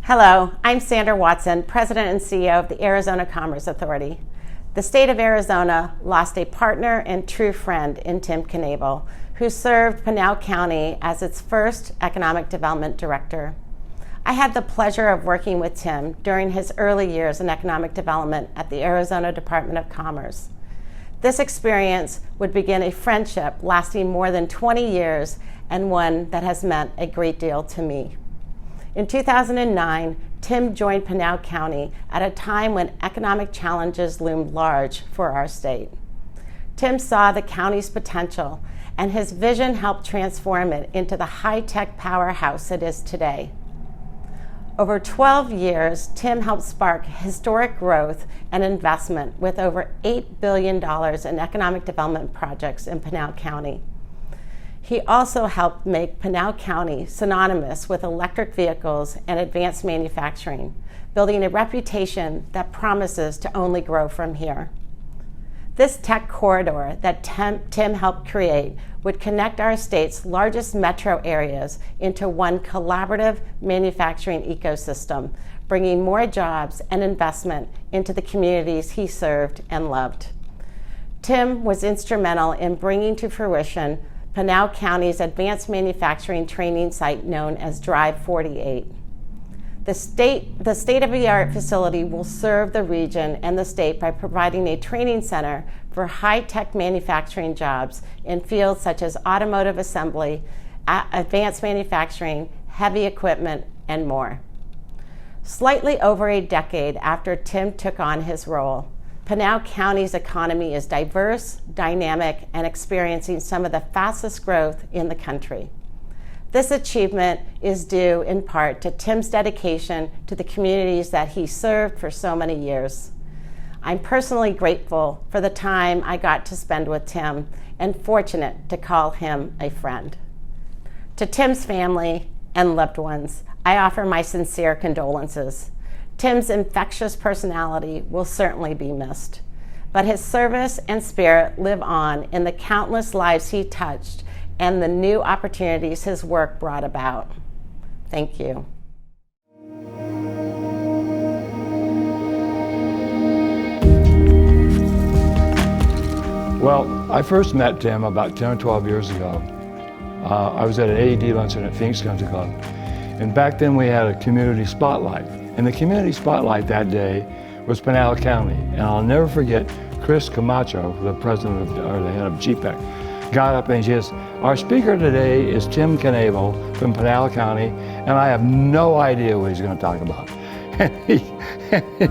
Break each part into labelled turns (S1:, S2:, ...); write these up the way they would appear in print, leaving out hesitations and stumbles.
S1: Hello, I'm Sandra Watson, President and CEO of the Arizona Commerce Authority. The state of Arizona lost a partner and true friend in Tim Kanavel, who served Pinal County as its first economic development director. I had the pleasure of working with Tim during his early years in economic development at the Arizona Department of Commerce. This experience would begin a friendship lasting more than 20 years and one that has meant a great deal to me. In 2009, Tim joined Pinal County at a time when economic challenges loomed large for our state. Tim saw the county's potential, and his vision helped transform it into the high-tech powerhouse it is today. Over 12 years, Tim helped spark historic growth and investment with over $8 billion in economic development projects in Pinal County. He also helped make Pinal County synonymous with electric vehicles and advanced manufacturing, building a reputation that promises to only grow from here. This tech corridor that Tim helped create would connect our state's largest metro areas into one collaborative manufacturing ecosystem, bringing more jobs and investment into the communities he served and loved. Tim was instrumental in bringing to fruition Pinal County's advanced manufacturing training site known as Drive 48. The state-of-the-art facility will serve the region and the state by providing a training center for high-tech manufacturing jobs in fields such as automotive assembly, advanced manufacturing, heavy equipment, and more. Slightly over a decade after Tim took on his role, Pinal County's economy is diverse, dynamic, and experiencing some of the fastest growth in the country. This achievement is due in part to Tim's dedication to the communities that he served for so many years. I'm personally grateful for the time I got to spend with Tim and fortunate to call him a friend. To Tim's family and loved ones, I offer my sincere condolences. Tim's infectious personality will certainly be missed, but his service and spirit live on in the countless lives he touched and the new opportunities his work brought about. Thank you.
S2: Well, I first met Tim about 10 or 12 years ago. I was at an AAED luncheon at Phoenix Country Club, and back then we had a community spotlight. And the community spotlight that day was Pinal County. And I'll never forget Chris Camacho, the president or the head of GPEC, got up and he says, "Our speaker today is Tim Kanavel from Pinal County, and I have no idea what he's going to talk about." And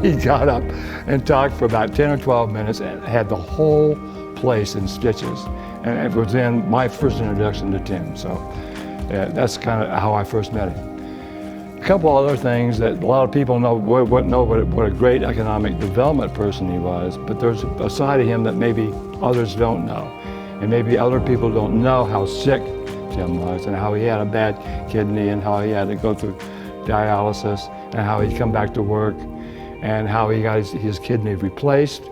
S2: he got up and talked for about 10 or 12 minutes and had the whole place in stitches. And it was then my first introduction to Tim. So that's kind of how I first met him. A couple other things that a lot of people wouldn't know what a great economic development person he was, but there's a side of him that maybe others don't know. And maybe other people don't know how sick Tim was and how he had a bad kidney and how he had to go through dialysis and how he'd come back to work and how he got his kidney replaced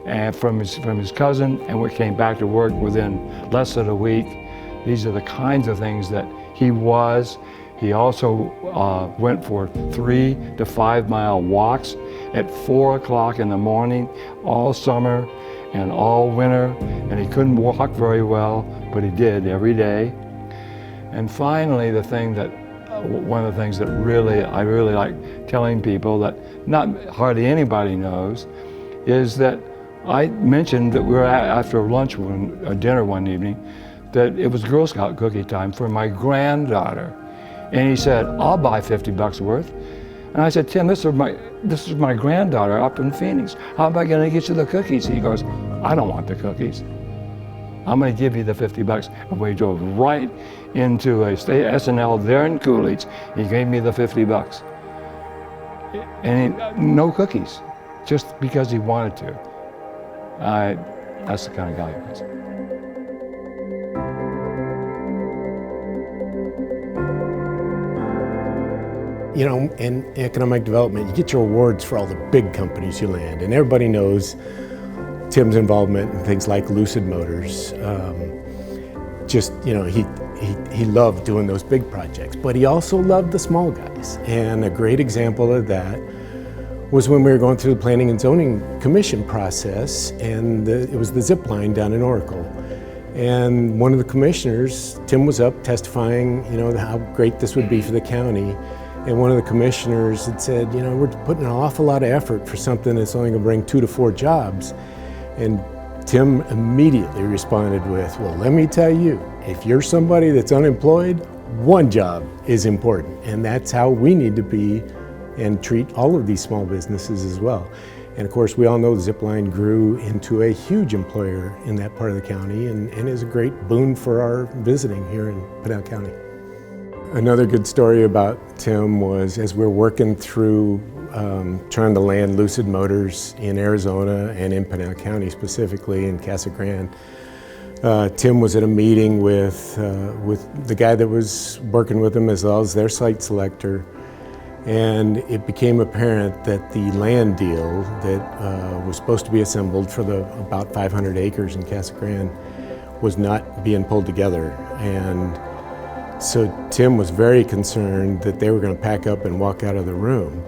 S2: and from his cousin and we came back to work within less than a week. These are the kinds of things that he was. He also went for 3 to 5 mile walks at 4 o'clock in the morning all summer and all winter, and he couldn't walk very well, but he did every day. And finally, one of the things that I really like telling people that not hardly anybody knows is that I mentioned that we were after lunch dinner one evening that it was Girl Scout cookie time for my granddaughter. And he said, "I'll buy $50 worth." And I said, "Tim, this is my granddaughter up in Phoenix. How am I going to get you the cookies?" He goes, "I don't want the cookies. I'm going to give you the $50. And we drove right into a state S&L there in Coolidge. He gave me the $50. And no cookies, just because he wanted to. That's the kind of guy he was.
S3: You know, in economic development, you get your awards for all the big companies you land, and everybody knows Tim's involvement in things like Lucid Motors. Just, you know, he he loved doing those big projects, but he also loved the small guys. And a great example of that was when we were going through the Planning and Zoning Commission process, and it was the zip line down in Oracle. And one of the commissioners, Tim, was up testifying, how great this would be for the county. And one of the commissioners had said, we're putting an awful lot of effort for something that's only going to bring 2 to 4 jobs. And Tim immediately responded with, well, let me tell you, if you're somebody that's unemployed, 1 job is important. And that's how we need to be and treat all of these small businesses as well. And of course, we all know the Zipline grew into a huge employer in that part of the county and is a great boon for our visiting here in Pinal County. Another good story about Tim was as we're working through trying to land Lucid Motors in Arizona and in Pinal County, specifically in Casa Grande. Tim was at a meeting with the guy that was working with them as well as their site selector, and it became apparent that the land deal that was supposed to be assembled for the about 500 acres in Casa Grande was not being pulled together. And so Tim was very concerned that they were going to pack up and walk out of the room.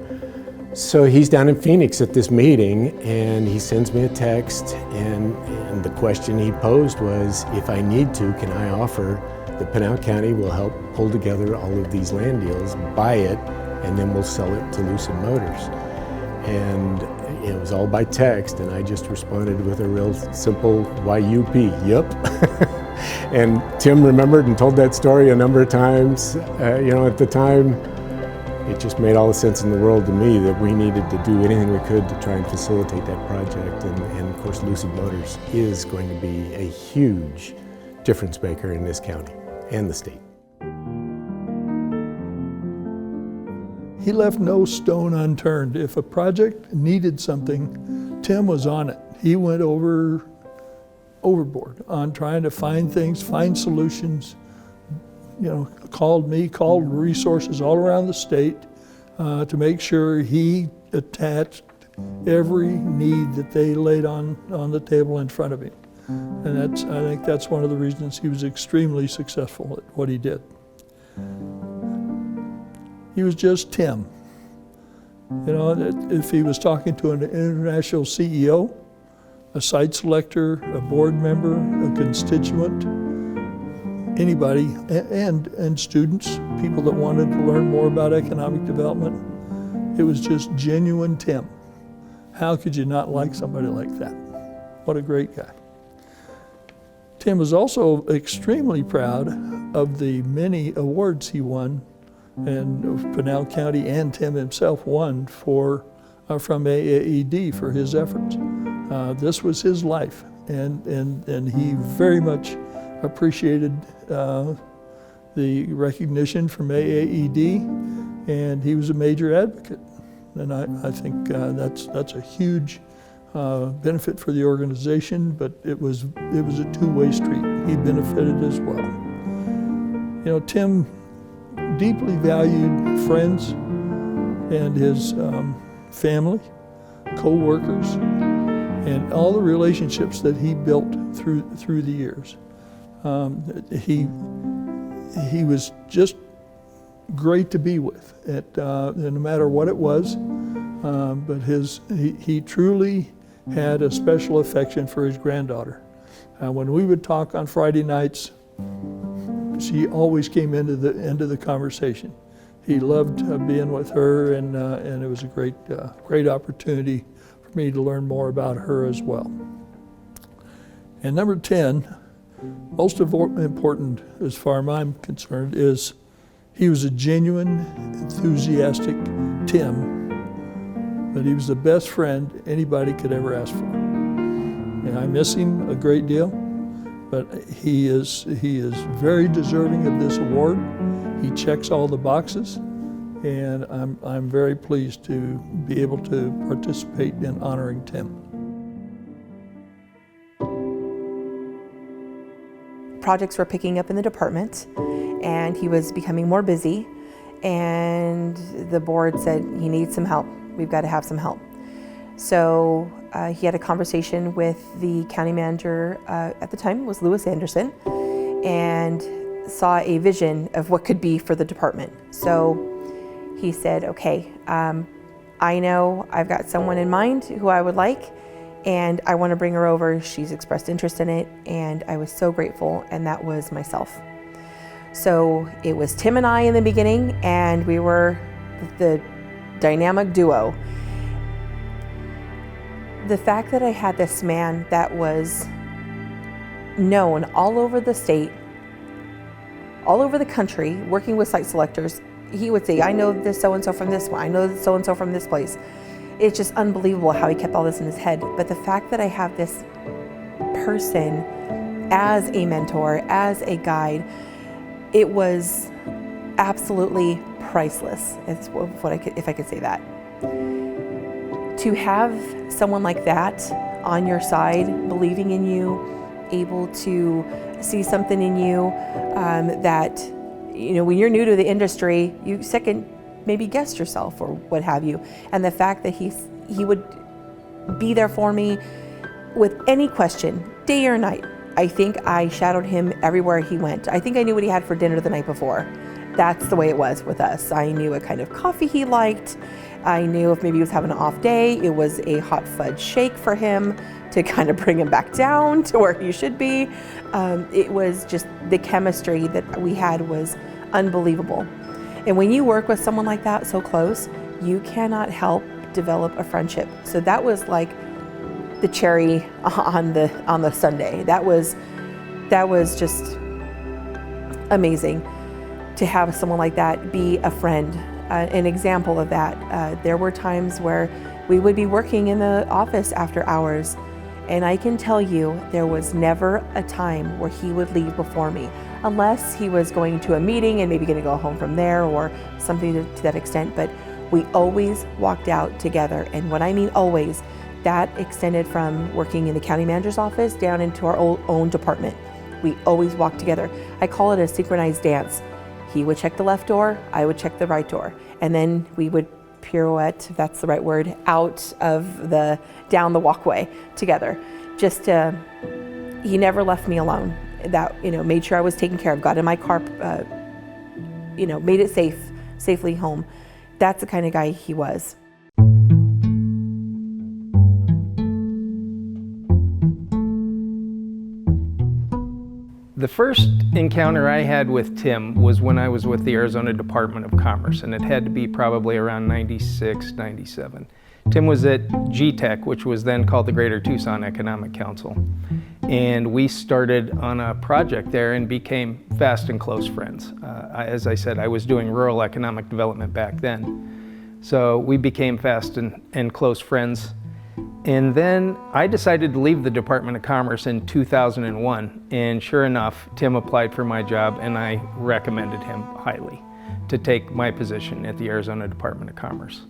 S3: So he's down in Phoenix at this meeting, and he sends me a text, and the question he posed was, if I need to, can I offer that Pinal County will help pull together all of these land deals, buy it, and then we'll sell it to Lucid Motors. And it was all by text, and I just responded with a real simple YUP, yup. And Tim remembered and told that story a number of times. At the time, it just made all the sense in the world to me that we needed to do anything we could to try and facilitate that project. And of course, Lucid Motors is going to be a huge difference maker in this county and the state.
S4: He left no stone unturned. If a project needed something, Tim was on it. He went overboard on trying to find things, find solutions. Called resources all around the state to make sure he attached every need that they laid on the table in front of him. And I think that's one of the reasons he was extremely successful at what he did. He was just Tim. If he was talking to an international CEO, a site selector, a board member, a constituent, anybody, and students, people that wanted to learn more about economic development, it was just genuine Tim. How could you not like somebody like that? What a great guy. Tim was also extremely proud of the many awards he won, and Pinal County and Tim himself won from AAED for his efforts. This was his life, and he very much appreciated the recognition from AAED, and he was a major advocate. And I think that's a huge benefit for the organization, but it was a two-way street. He benefited as well. Tim deeply valued friends and his family, co-workers, and all the relationships that he built through the years. He was just great to be with, no matter what it was. But he truly had a special affection for his granddaughter. When we would talk on Friday nights, she always came into the conversation. He loved being with her, and it was a great opportunity for me to learn more about her as well. And number 10, most important as far as I'm concerned, is he was a genuine, enthusiastic Tim, but he was the best friend anybody could ever ask for. And I miss him a great deal, but he is very deserving of this award. He checks all the boxes, and I'm very pleased to be able to participate in honoring Tim.
S5: Projects were picking up in the department, and he was becoming more busy, and the board said, he needs some help. We've got to have some help. So he had a conversation with the county manager at the time, was Lewis Anderson, and saw a vision of what could be for the department. So he said, okay, I know I've got someone in mind who I would like, and I want to bring her over. She's expressed interest in it, and I was so grateful, and that was myself. So it was Tim and I in the beginning, and we were the dynamic duo. The fact that I had this man that was known all over the state, all over the country, working with site selectors, he would say, I know this so-and-so from this one, I know this so-and-so from this place. It's just unbelievable how he kept all this in his head. But the fact that I have this person as a mentor, as a guide, it was absolutely priceless. It's what I could, if I could say that. To have someone like that on your side, believing in you, able to see something in you that, you know, when you're new to the industry, you second maybe guess yourself or what have you. And the fact that he would be there for me with any question, day or night. I think I shadowed him everywhere he went. I think I knew what he had for dinner the night before. That's the way it was with us. I knew what kind of coffee he liked. I knew if maybe he was having an off day, it was a hot fudge shake for him to kind of bring him back down to where he should be. It was just the chemistry that we had was unbelievable. And when you work with someone like that so close, you cannot help develop a friendship. So that was like the cherry on the sundae. That was just amazing to have someone like that be a friend. An example of that, there were times where we would be working in the office after hours, and I can tell you there was never a time where he would leave before me, unless he was going to a meeting and maybe going to go home from there or something to that extent. But we always walked out together, and when I mean always, that extended from working in the county manager's office down into our own department. We always walked together. I call it a synchronized dance. He would check the left door, I would check the right door, and then we would pirouette, if that's the right word, down the walkway together. Just he never left me alone. That, you know, made sure I was taken care of, got in my car, you know, made it safely home. That's the kind of guy he was.
S6: The first encounter I had with Tim was when I was with the Arizona Department of Commerce, and it had to be probably around 96, 97. Tim was at GTEC, which was then called the Greater Tucson Economic Council. And we started on a project there and became fast and close friends. As I said, I was doing rural economic development back then. So we became fast and close friends. And then I decided to leave the Department of Commerce in 2001, and sure enough, Tim applied for my job, and I recommended him highly to take my position at the Arizona Department of Commerce.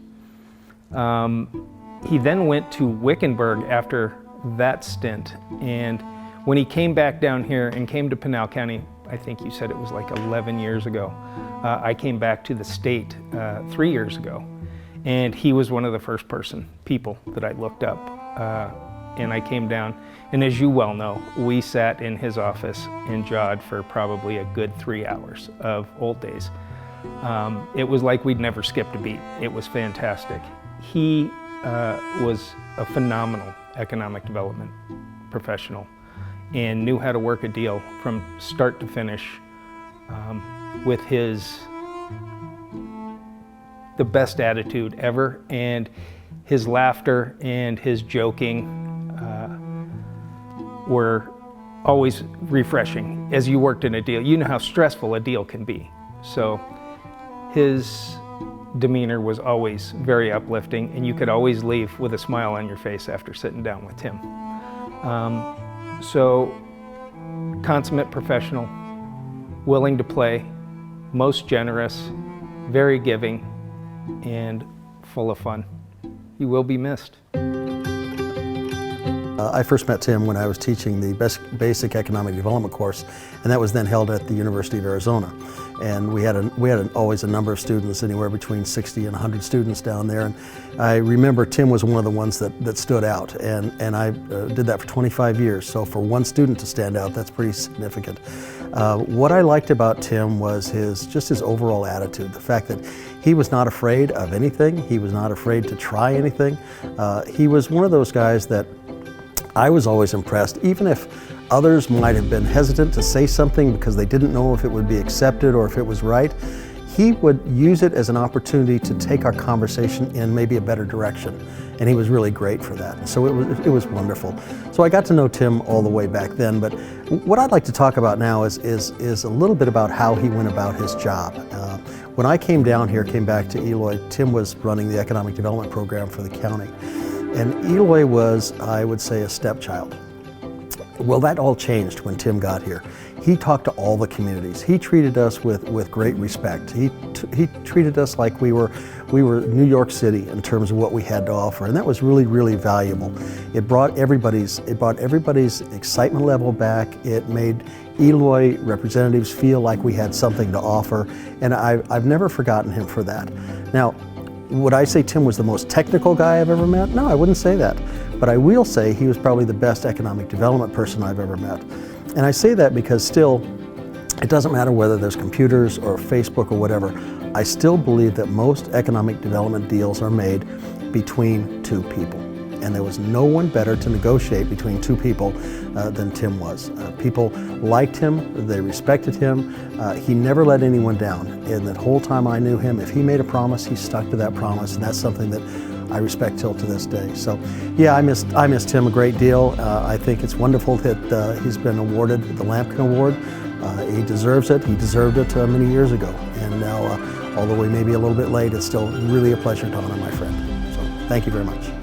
S6: He then went to Wickenburg after that stint, and when he came back down here and came to Pinal County, I think you said it was like 11 years ago, I came back to the state 3 years ago. And he was one of the first people that I looked up. And I came down, and as you well know, we sat in his office and jawed for probably a good 3 hours of old days. It was like we'd never skipped a beat. It was fantastic. He was a phenomenal economic development professional and knew how to work a deal from start to finish with the best attitude ever, and his laughter and his joking were always refreshing. As you worked in a deal, you know how stressful a deal can be. So his demeanor was always very uplifting, and you could always leave with a smile on your face after sitting down with him. So consummate professional, willing to play, most generous, very giving, and full of fun. You will be missed.
S7: I first met Tim when I was teaching the basic economic development course, and that was then held at the University of Arizona. And we had always a number of students, anywhere between 60 and 100 students down there. And I remember Tim was one of the ones that stood out, and I did that for 25 years. So for one student to stand out, that's pretty significant. What I liked about Tim was just his overall attitude, the fact that he was not afraid of anything. He was not afraid to try anything. He was one of those guys that I was always impressed, even if others might have been hesitant to say something because they didn't know if it would be accepted or if it was right. He would use it as an opportunity to take our conversation in maybe a better direction, and he was really great for that. So it was wonderful. So I got to know Tim all the way back then, but what I'd like to talk about now is a little bit about how he went about his job. When I came back to Eloy, Tim was running the economic development program for the county. And Eloy was, I would say, a stepchild. Well, that all changed when Tim got here. He talked to all the communities. He treated us with great respect. He treated us like we were New York City in terms of what we had to offer, and that was really, really valuable. It brought everybody's excitement level back. It made Eloy representatives feel like we had something to offer, and I've never forgotten him for that. Now, would I say Tim was the most technical guy I've ever met? No, I wouldn't say that. But I will say he was probably the best economic development person I've ever met. And I say that because still, it doesn't matter whether there's computers or Facebook or whatever, I still believe that most economic development deals are made between two people. And there was no one better to negotiate between two people than Tim was. People liked him, they respected him. He never let anyone down. And that whole time I knew him, if he made a promise, he stuck to that promise, and that's something that I respect till to this day. So yeah, I missed Tim a great deal. I think it's wonderful that he's been awarded the Lampkin Award. He deserves it. He deserved it many years ago. And now, although we may be a little bit late, it's still really a pleasure to honor my friend. So thank you very much.